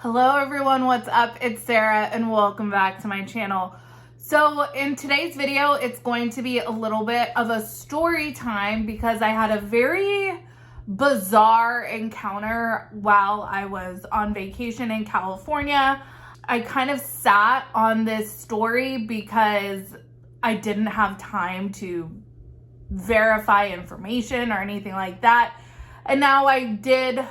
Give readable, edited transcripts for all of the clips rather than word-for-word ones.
Hello everyone, what's up? It's Sarah and welcome back to my channel. So in today's video, it's going to be a little bit of a story time because I had a very bizarre encounter while I was on vacation in California. I kind of sat on this story because I didn't have time to verify information or anything like that. And now I did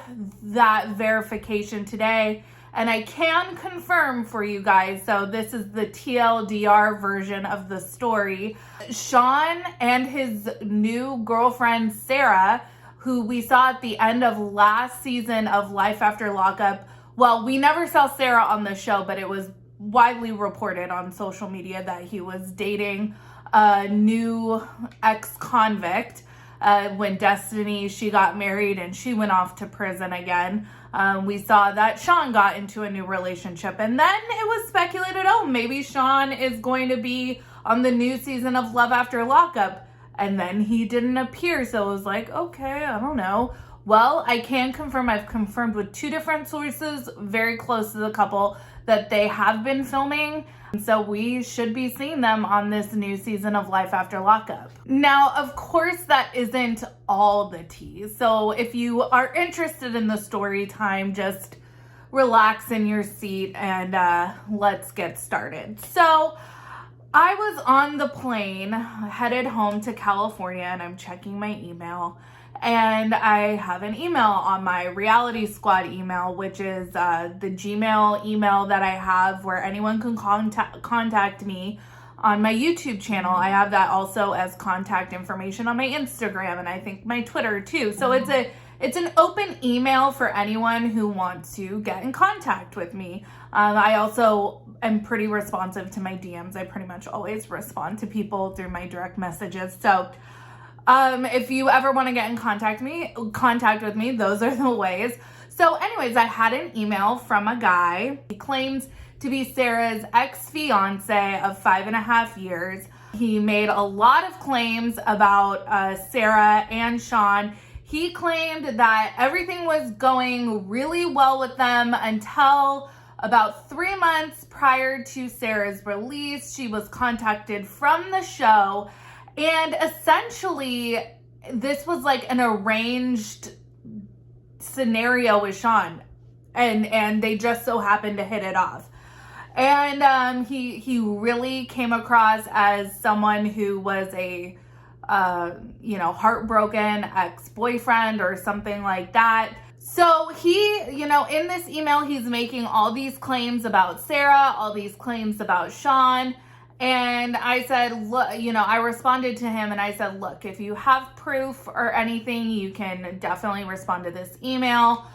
that verification today. And I can confirm for you guys, so this is the TLDR version of the story. Shawn and his new girlfriend, Sarah, who we saw at the end of last season of Life After Lockup. Well, we never saw Sarah on the show, but it was widely reported on social media that he was dating a new ex-convict. When Destiny, she got married and she went off to prison again. We saw that Shawn got into a new relationship, and then it was speculated, oh, maybe Shawn is going to be on the new season of Love After Lockup, and then he didn't appear, so it was like, okay, I don't know. Well, I can confirm, I've confirmed with two different sources very close to the couple that they have been filming. So we should be seeing them on this new season of Life After Lockup. Now, of course, that isn't all the tea. So if you are interested in the story time, just relax in your seat and let's get started. So I was on the plane headed home to California and I'm checking my email. And I have an email on my Reality Squad email, which is the Gmail email that I have where anyone can contact me on my YouTube channel. I have that also as contact information on my Instagram and I think my Twitter too. So it's an open email for anyone who wants to get in contact with me. I also am pretty responsive to my DMs. I pretty much always respond to people through my direct messages. So if you ever want to get in contact with me, those are the ways. So anyways, I had an email from a guy. He claims to be Sarah's ex-fiance of 5.5 years. He made a lot of claims about Sarah and Shawn. He claimed that everything was going really well with them until about 3 months prior to Sarah's release. She was contacted from the show. And essentially, this was like an arranged scenario with Shawn, and they just so happened to hit it off. And he really came across as someone who was a heartbroken ex-boyfriend or something like that. So he, in this email, he's making all these claims about Sarah, all these claims about Shawn. And I said, look, I responded to him and I said, look, if you have proof or anything, you can definitely respond to this email.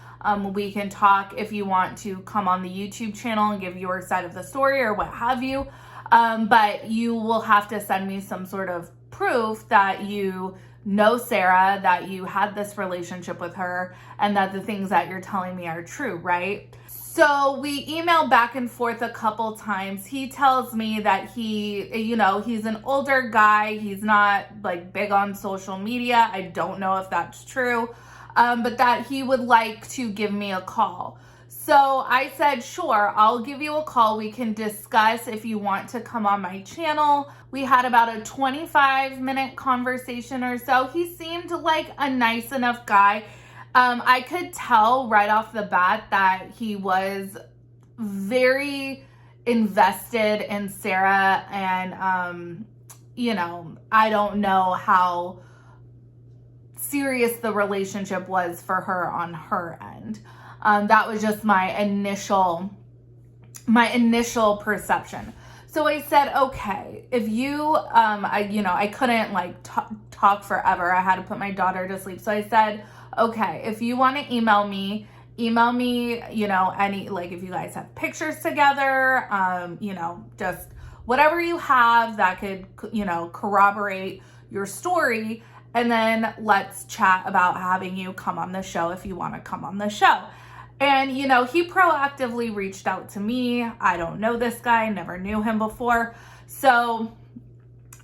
We can talk if you want to come on the YouTube channel and give your side of the story or what have you. But you will have to send me some sort of proof that you know Sarah, that you had this relationship with her, and that the things that you're telling me are true, right? So we emailed back and forth a couple times. He tells me that he's an older guy. He's not like big on social media. I don't know if that's true, but that he would like to give me a call. So I said, sure, I'll give you a call. We can discuss if you want to come on my channel. We had about a 25-minute conversation or so. He seemed like a nice enough guy. I could tell right off the bat that he was very invested in Sarah, and, I don't know how serious the relationship was for her on her end. That was just my initial perception. So I said, okay, if you, I couldn't talk forever. I had to put my daughter to sleep. So I said, okay, if you want to email me, any, if you guys have pictures together, just whatever you have that could, corroborate your story. And then let's chat about having you come on the show if you want to come on the show. And, he proactively reached out to me. I don't know this guy, never knew him before. So,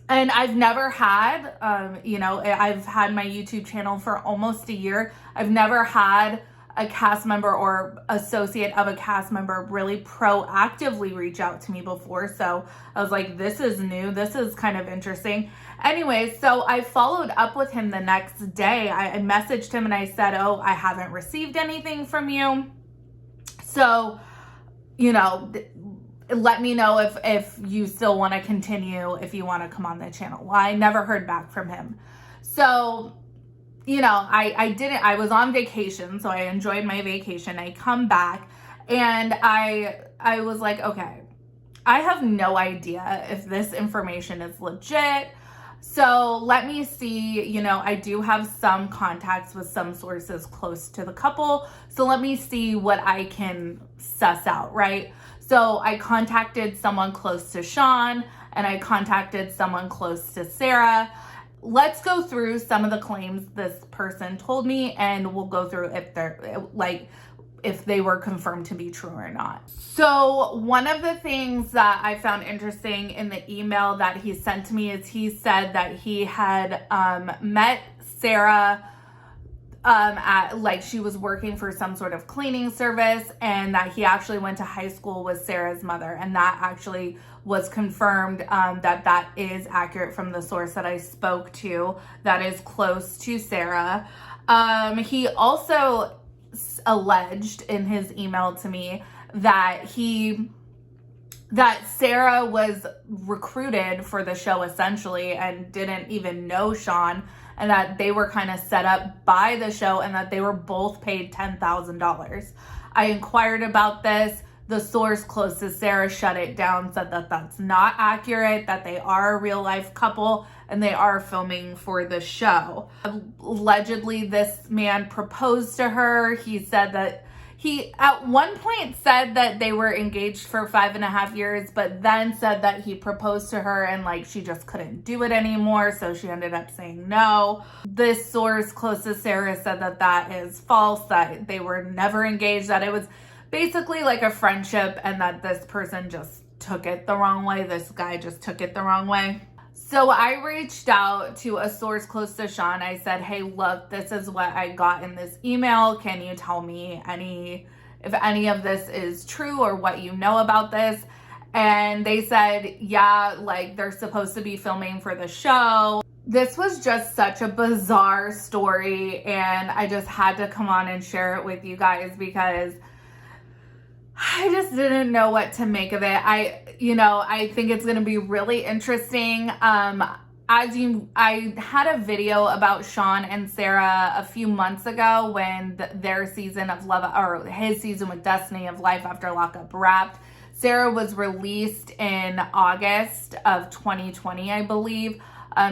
and I've never had, I've had my YouTube channel for almost a year. I've never had a cast member or associate of a cast member really proactively reach out to me before. So I was like, this is new. This is kind of interesting. Anyway, so I followed up with him the next day. I messaged him and I said, oh, I haven't received anything from you. So, you know, let me know if you still want to continue, if you want to come on the channel. Well, I never heard back from him. So, you know, I was on vacation, so I enjoyed my vacation. I come back and I was like, okay, I have no idea if this information is legit. So let me see, you know, I do have some contacts with some sources close to the couple. So let me see what I can suss out, right? So I contacted someone close to Shawn and I contacted someone close to Sarah. Let's go through some of the claims this person told me, and we'll go through if they're if they were confirmed to be true or not. So one of the things that I found interesting in the email that he sent to me is he said that he had met Sarah at, like, she was working for some sort of cleaning service, and that he actually went to high school with Sarah's mother, and that actually was confirmed, that is accurate from the source that I spoke to that is close to Sarah. He also alleged in his email to me that Sarah was recruited for the show essentially and didn't even know Shawn, and that they were kind of set up by the show and that they were both paid $10,000. I inquired about this. The source close to Sarah shut it down, said that that's not accurate, that they are a real life couple and they are filming for the show. Allegedly, this man proposed to her. He said that he at one point said that they were engaged for 5.5 years, but then said that he proposed to her and like she just couldn't do it anymore, so she ended up saying no. This source close to Sarah said that that is false, that they were never engaged, that it was basically like a friendship and that this person just took it the wrong way. This guy just took it the wrong way. So I reached out to a source close to Shawn. I said, hey, look, this is what I got in this email. Can you tell me if any of this is true or what you know about this? And they said, yeah, like they're supposed to be filming for the show. This was just such a bizarre story, and I just had to come on and share it with you guys because I just didn't know what to make of it. I think it's going to be really interesting. I had a video about Shawn and Sarah a few months ago when their season of his season with Destiny of Life After Lockup wrapped. Sarah was released in August of 2020, I believe.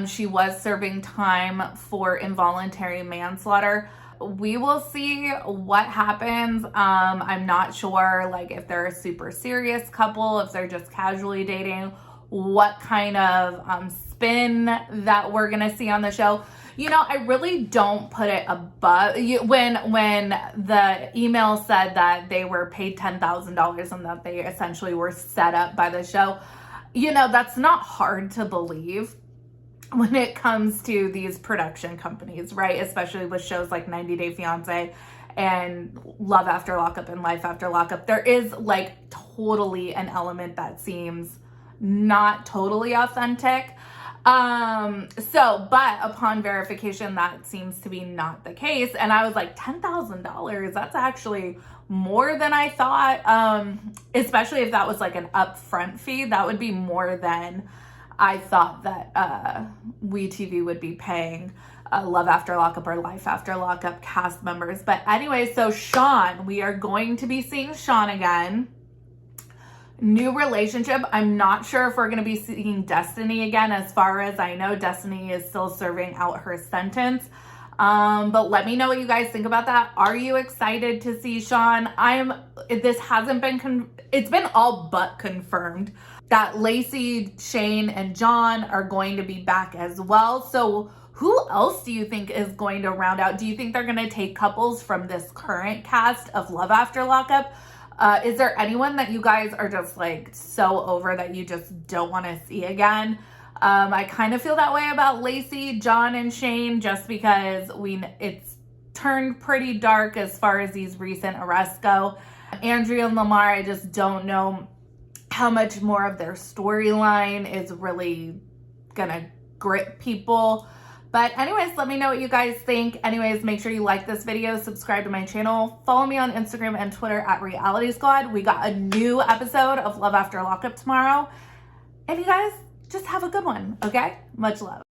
She was serving time for involuntary manslaughter. We will see what happens. I'm not sure, like, if they're a super serious couple, if they're just casually dating, what kind of spin that we're gonna see on the show. You know, I really don't put it above when the email said that they were paid $10,000 and that they essentially were set up by the show. You know, that's not hard to believe when it comes to these production companies, right? Especially with shows like 90 Day Fiance and Love After Lockup and Life After Lockup. There is like totally an element that seems not totally authentic. But upon verification, that seems to be not the case. And I was like, $10,000, that's actually more than I thought. Especially if that was like an upfront fee, that would be more than I thought that WeTV would be paying Love After Lockup or Life After Lockup cast members. But anyway, so Shawn, we are going to be seeing Shawn again. New relationship. I'm not sure if we're going to be seeing Destiny again. As far as I know, Destiny is still serving out her sentence. But let me know what you guys think about that. Are you excited to see Shawn? This hasn't been, it's been all but confirmed that Lacey, Shane, and John are going to be back as well. So who else do you think is going to round out? Do you think they're going to take couples from this current cast of Love After Lockup? Is there anyone that you guys are just like so over that you just don't want to see again? I kind of feel that way about Lacey, John, and Shane just because turned pretty dark as far as these recent arrests go. Andrea and Lamar, I just don't know how much more of their storyline is really gonna grip people. But anyways, let me know what you guys think. Anyways, make sure you like this video, subscribe to my channel, follow me on Instagram and Twitter at Reality Squad. We got a new episode of Love After Lockup tomorrow. And you guys just have a good one, okay? Much love.